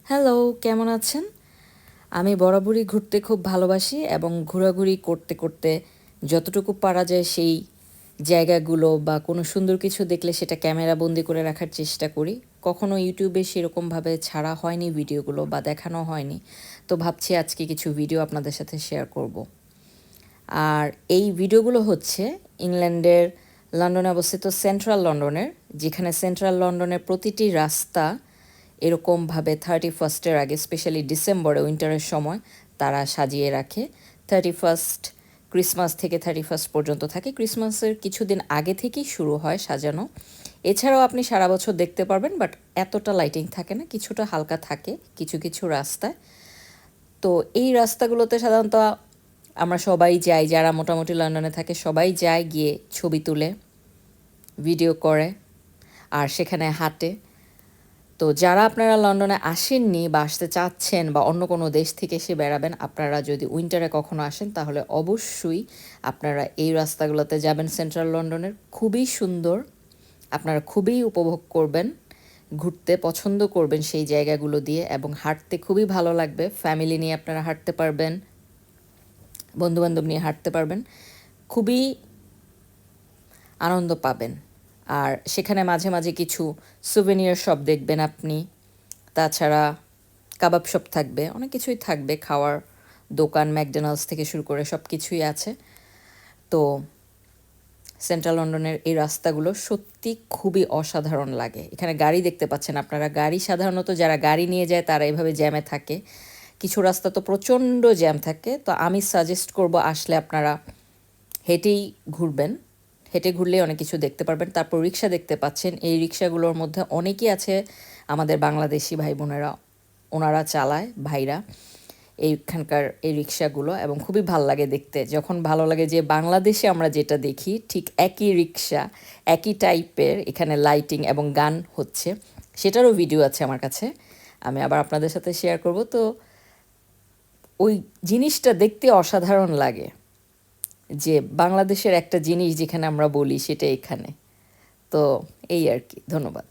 Hello, কেমন আছেন? আমি বরাবরই ঘুরতে খুব ভালোবাসি এবং ঘোরাঘুরি করতে করতে যতটুকু পারা যায় সেই জায়গাগুলো বা কোনো সুন্দর কিছু দেখলে সেটা ক্যামেরা বন্দি করে রাখার চেষ্টা করি। কখনো ইউটিউবে সেরকমভাবে ছাড়া হয়নি ভিডিওগুলো বা দেখানো হয়নি। তো ভাবছি আজকে কিছু ভিডিও আপনাদের সাথে শেয়ার করব। আর এই ভিডিওগুলো হচ্ছে ইংল্যান্ডের লন্ডনে অবস্থিত সেন্ট্রাল লন্ডনের, যেখানে সেন্ট্রাল লন্ডনের প্রতিটি রাস্তা এরকমভাবে 31st আগে, স্পেশালি ডিসেম্বরে উইন্টারের সময় তারা সাজিয়ে রাখে। 31st ক্রিসমাস থেকে 31st পর্যন্ত থাকে। ক্রিসমাসের কিছুদিন আগে থেকেই শুরু হয় সাজানো। এছাড়াও আপনি সারা বছর দেখতে পারবেন, বাট এতটা লাইটিং থাকে না, কিছুটা হালকা থাকে কিছু কিছু রাস্তায়। তো এই রাস্তাগুলোতে সাধারণত আমরা সবাই যাই, যারা মোটামুটি লন্ডনে থাকে সবাই যায়, গিয়ে ছবি তুলে ভিডিও করে আর সেখানে হাঁটে। তো যারা আপনারা লন্ডনে আসেননি বা আসতে চাচ্ছেন বা অন্য কোনো দেশ থেকে এসে বেড়াবেন, আপনারা যদি উইন্টারে কখনো আসেন তাহলে অবশ্যই আপনারা এই রাস্তাগুলোতে যাবেন। সেন্ট্রাল লন্ডনের খুবই সুন্দর, আপনারা খুবই উপভোগ করবেন, ঘুরতে পছন্দ করবেন সেই জায়গাগুলো দিয়ে এবং হাঁটতে খুবই ভালো লাগবে। ফ্যামিলি নিয়ে আপনারা হাঁটতে পারবেন, বন্ধুবান্ধব নিয়ে হাঁটতে পারবেন, খুবই আনন্দ পাবেন। আর সেখানে মাঝে মাঝে কিছু সুভেনিয়ার শপ দেখবেন আপনি। তাছাড়া কাবাব শপ থাকবে, অনেক কিছুই থাকবে, খাওয়ার দোকান ম্যাকডোনাল্ডস থেকে শুরু করে সব কিছুই আছে। তো সেন্ট্রাল লন্ডনের এই রাস্তাগুলো সত্যি খুবই অসাধারণ লাগে। এখানে গাড়ি দেখতে পাচ্ছেন আপনারা, গাড়ি সাধারণত যারা গাড়ি নিয়ে যায় তারা এভাবে জ্যামে থাকে। কিছু রাস্তা তো প্রচণ্ড জ্যাম থাকে। তো আমি সাজেস্ট করব আসলে আপনারা হেঁটেই ঘুরবেন, হেঁটে ঘুরলে অনেক কিছু দেখতে পারবেন। তারপর রিক্সা দেখতে পাচ্ছেন, এই রিক্সাগুলোর মধ্যে অনেকেই আছে আমাদের বাংলাদেশি ভাই বোনেরা, ওনারা চালায় ভাইরা এইখানকার এই রিক্সাগুলো, এবং খুবই ভাল লাগে দেখতে। যখন ভালো লাগে যে বাংলাদেশে আমরা যেটা দেখি ঠিক একই রিক্সা, একই টাইপের এখানে লাইটিং এবং গান হচ্ছে, সেটারও ভিডিও আছে আমার কাছে, আমি আবার আপনাদের সাথে শেয়ার করব। তো ওই জিনিসটা দেখতে অসাধারণ লাগে যে বাংলাদেশের একটা জিনিস যেখানে আমরা বলি সেটা এখানে। তো এই আর কি, ধন্যবাদ।